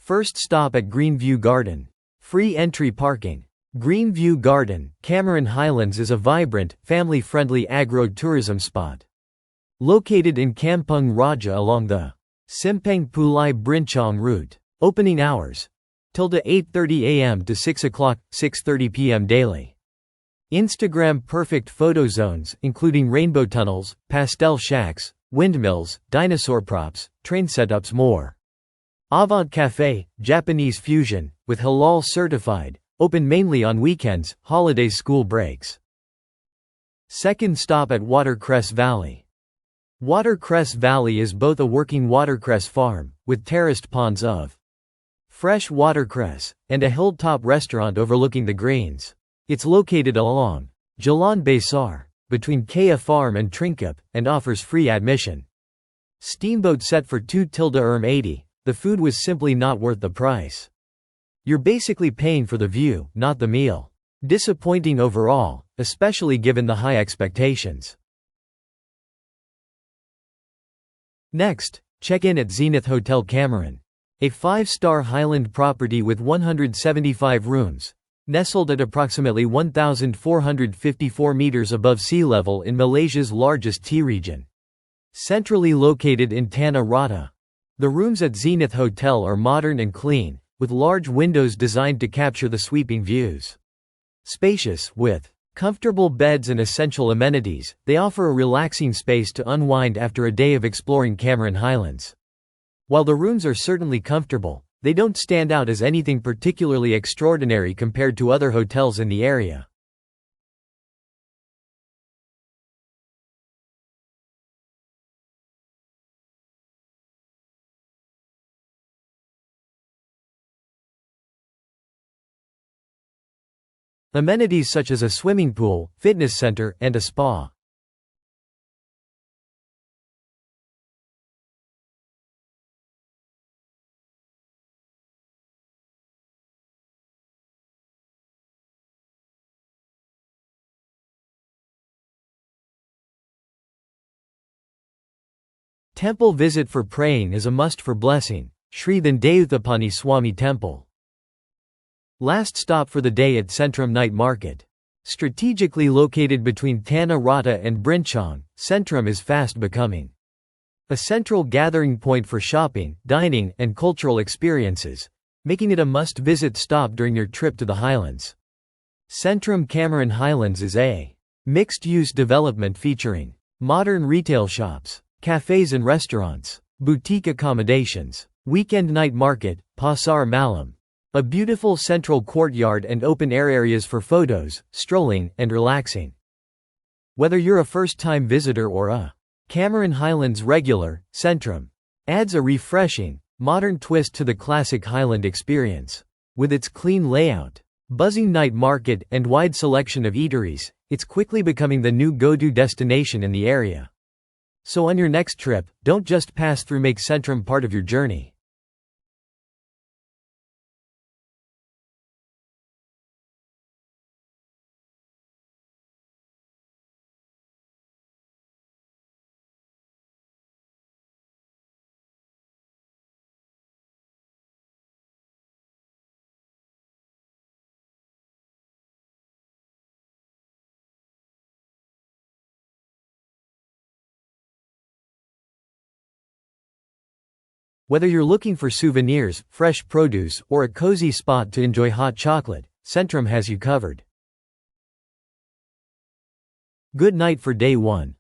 First stop at Greenview Garden. Free entry parking. Greenview Garden, Cameron Highlands is a vibrant, family-friendly agro-tourism spot. Located in Kampung Raja along the Simpang Pulai Brincong route. Opening hours: till 8:30 a.m. to 6:30 p.m. daily. Instagram perfect photo zones including rainbow tunnels, pastel shacks, windmills, dinosaur props, train setups more. Avant Cafe, Japanese fusion, with halal certified, open mainly on weekends, holidays, school breaks. Second stop at Watercress Valley. Watercress Valley is both a working watercress farm, with terraced ponds of fresh watercress, and a hilltop restaurant overlooking the greens. It's located along Jalan Besar, between Kaya Farm and Tringkap, and offers free admission. Steamboat set for 2-80. The food was simply not worth the price. You're basically paying for the view, not the meal. Disappointing overall, especially given the high expectations. Next, check in at Zenith Hotel Cameron. A 5-star Highland property with 175 rooms, nestled at approximately 1,454 meters above sea level in Malaysia's largest tea region. Centrally located in Tanah Rata. The rooms at Zenith Hotel are modern and clean, with large windows designed to capture the sweeping views. Spacious, with comfortable beds and essential amenities, they offer a relaxing space to unwind after a day of exploring Cameron Highlands. While the rooms are certainly comfortable, they don't stand out as anything particularly extraordinary compared to other hotels in the area. Amenities such as a swimming pool, fitness center, and a spa. Temple visit for praying is a must for blessing. Sri Thandayuthapani Swami Temple. Last stop for the day at Centrum Night Market. Strategically located between Tanah Rata and Brincong, Centrum is fast becoming a central gathering point for shopping, dining, and cultural experiences, making it a must-visit stop during your trip to the Highlands. Centrum Cameron Highlands is a mixed-use development featuring modern retail shops, cafes and restaurants, boutique accommodations, weekend night market, Pasar Malam, a beautiful central courtyard and open-air areas for photos, strolling, and relaxing. Whether you're a first-time visitor or a Cameron Highlands regular, Centrum adds a refreshing, modern twist to the classic Highland experience. With its clean layout, buzzing night market, and wide selection of eateries, it's quickly becoming the new go-to destination in the area. So on your next trip, don't just pass through, make Centrum part of your journey. Whether you're looking for souvenirs, fresh produce, or a cozy spot to enjoy hot chocolate, Centrum has you covered. Good night for Day 1.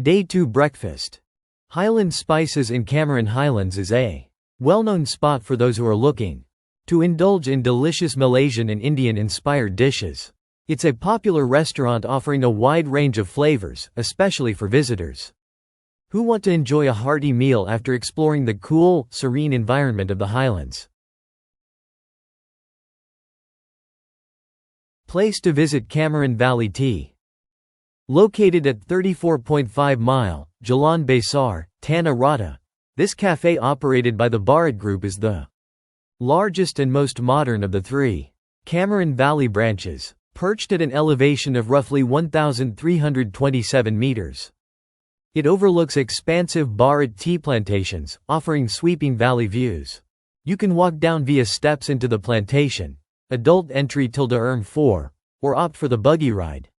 Day 2 Breakfast. Highland Spices in Cameron Highlands is a well-known spot for those who are looking to indulge in delicious Malaysian and Indian-inspired dishes. It's a popular restaurant offering a wide range of flavors, especially for visitors who want to enjoy a hearty meal after exploring the cool, serene environment of the Highlands. Place to visit: Cameron Valley Tea. Located at 34.5 Mile, Jalan Besar, Tanah Rata, this cafe operated by the Bharat Group is the largest and most modern of the 3 Cameron Valley branches, perched at an elevation of roughly 1,327 meters. It overlooks expansive Bharat tea plantations, offering sweeping valley views. You can walk down via steps into the plantation, adult entry till RM4, or opt for the buggy ride.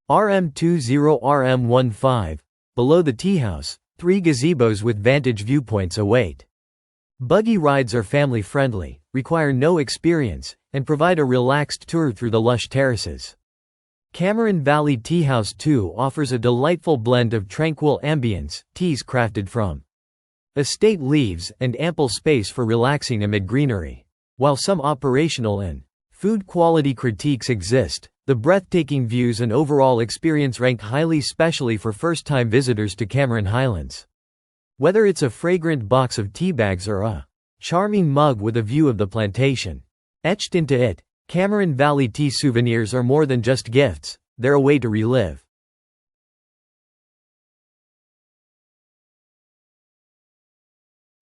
RM20 RM15, below the tea house, 3 gazebos with vantage viewpoints await. Buggy rides are family-friendly, require no experience, and provide a relaxed tour through the lush terraces. Cameron Valley Tea House 2 offers a delightful blend of tranquil ambience, teas crafted from estate leaves, and ample space for relaxing amid greenery. While some operational and food quality critiques exist, the breathtaking views and overall experience rank highly, especially for first-time visitors to Cameron Highlands. Whether it's a fragrant box of tea bags or a charming mug with a view of the plantation etched into it, Cameron Valley tea souvenirs are more than just gifts, they're a way to relive.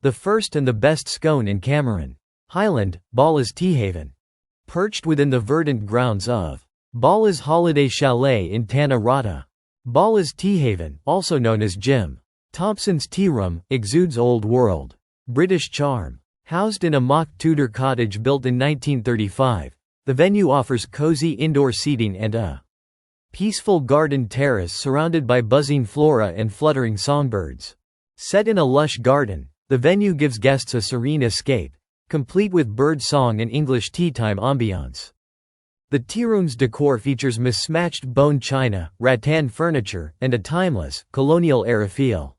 The first and the best scone in Cameron Highland, Bala's Tea Haven. Perched within the verdant grounds of Bala's Holiday Chalet in Tanah Rata, Bala's Tea Haven, also known as Jim Thompson's Tea Room, exudes old world British charm. Housed in a mock Tudor cottage built in 1935, the venue offers cozy indoor seating and a peaceful garden terrace surrounded by buzzing flora and fluttering songbirds. Set in a lush garden, the venue gives guests a serene escape, complete with bird song and English tea time ambiance. The tea room's decor features mismatched bone china, rattan furniture, and a timeless, colonial-era feel.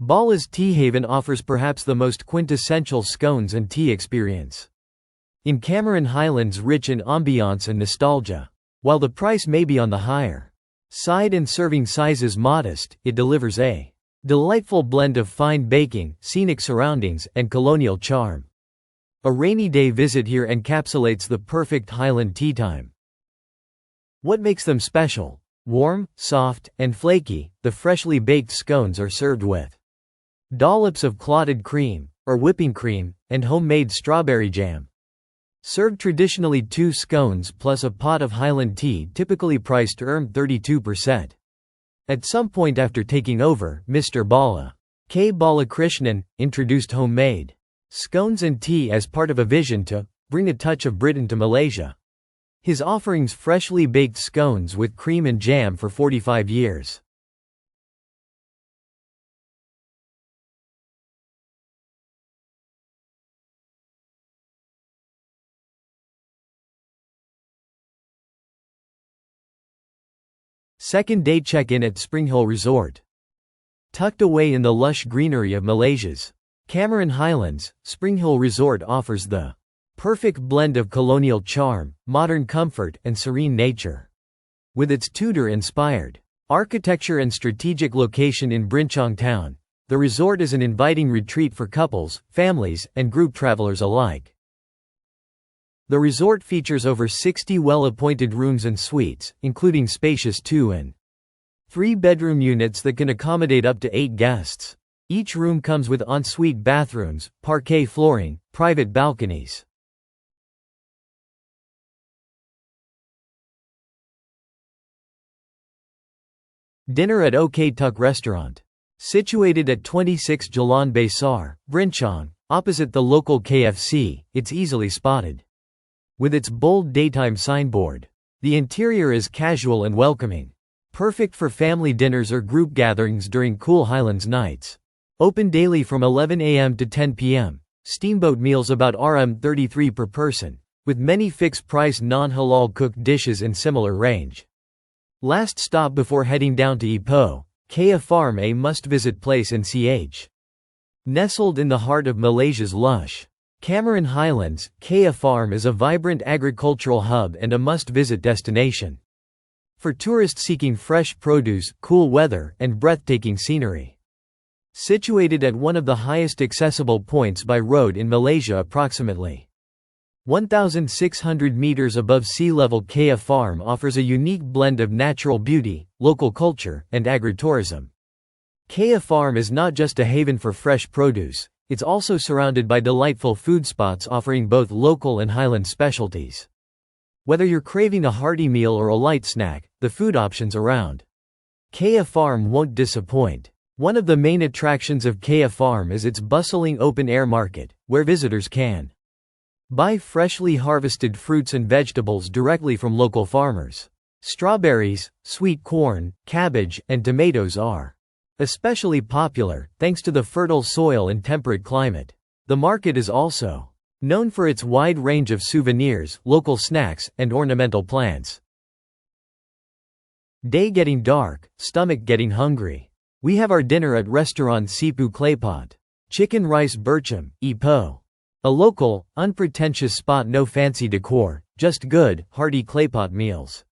Bala's Tea Haven offers perhaps the most quintessential scones and tea experience in Cameron Highlands, rich in ambiance and nostalgia. While the price may be on the higher side and serving sizes modest, it delivers a delightful blend of fine baking, scenic surroundings, and colonial charm. A rainy day visit here encapsulates the perfect Highland tea time. What makes them special? Warm, soft, and flaky, the freshly baked scones are served with dollops of clotted cream, or whipping cream, and homemade strawberry jam. Served traditionally 2 scones plus a pot of Highland tea, typically priced £32%. At some point after taking over, Mr. Bala K. Balakrishnan introduced homemade scones and tea as part of a vision to bring a touch of Britain to Malaysia. His offerings freshly baked scones with cream and jam for 45 years. Second day check-in at Spring Hill Resort. Tucked away in the lush greenery of Malaysia's Cameron Highlands, Spring Hill Resort offers the perfect blend of colonial charm, modern comfort, and serene nature. With its Tudor-inspired architecture and strategic location in Brinchong Town, the resort is an inviting retreat for couples, families, and group travelers alike. The resort features over 60 well-appointed rooms and suites, including spacious 2- and 3-bedroom units that can accommodate up to 8 guests. Each room comes with ensuite bathrooms, parquet flooring, private balconies. Dinner at OK Tuk Restaurant. Situated at 26 Jalan Besar, Brinchong, opposite the local KFC, it's easily spotted. With its bold daytime signboard, the interior is casual and welcoming. Perfect for family dinners or group gatherings during cool Highlands nights. Open daily from 11 a.m. to 10 p.m. Steamboat meals about RM33 per person, with many fixed-price non-halal cooked dishes in similar range. Last stop before heading down to Ipoh, Kea Farm, a must-visit place in Ch. Nestled in the heart of Malaysia's lush Cameron Highlands, Kea Farm is a vibrant agricultural hub and a must-visit destination for tourists seeking fresh produce, cool weather, and breathtaking scenery. Situated at one of the highest accessible points by road in Malaysia, approximately 1,600 meters above sea level, Kea Farm offers a unique blend of natural beauty, local culture, and agritourism. Kea Farm is not just a haven for fresh produce, it's also surrounded by delightful food spots offering both local and Highland specialties. Whether you're craving a hearty meal or a light snack, the food options around Kea Farm won't disappoint. One of the main attractions of Kea Farm is its bustling open-air market, where visitors can buy freshly harvested fruits and vegetables directly from local farmers. Strawberries, sweet corn, cabbage, and tomatoes are especially popular, thanks to the fertile soil and temperate climate. The market is also known for its wide range of souvenirs, local snacks, and ornamental plants. Day getting dark, stomach getting hungry. We have our dinner at restaurant Sipu Claypot. Chicken rice burcham, Ipo. A local, unpretentious spot, no fancy decor, just good, hearty claypot meals.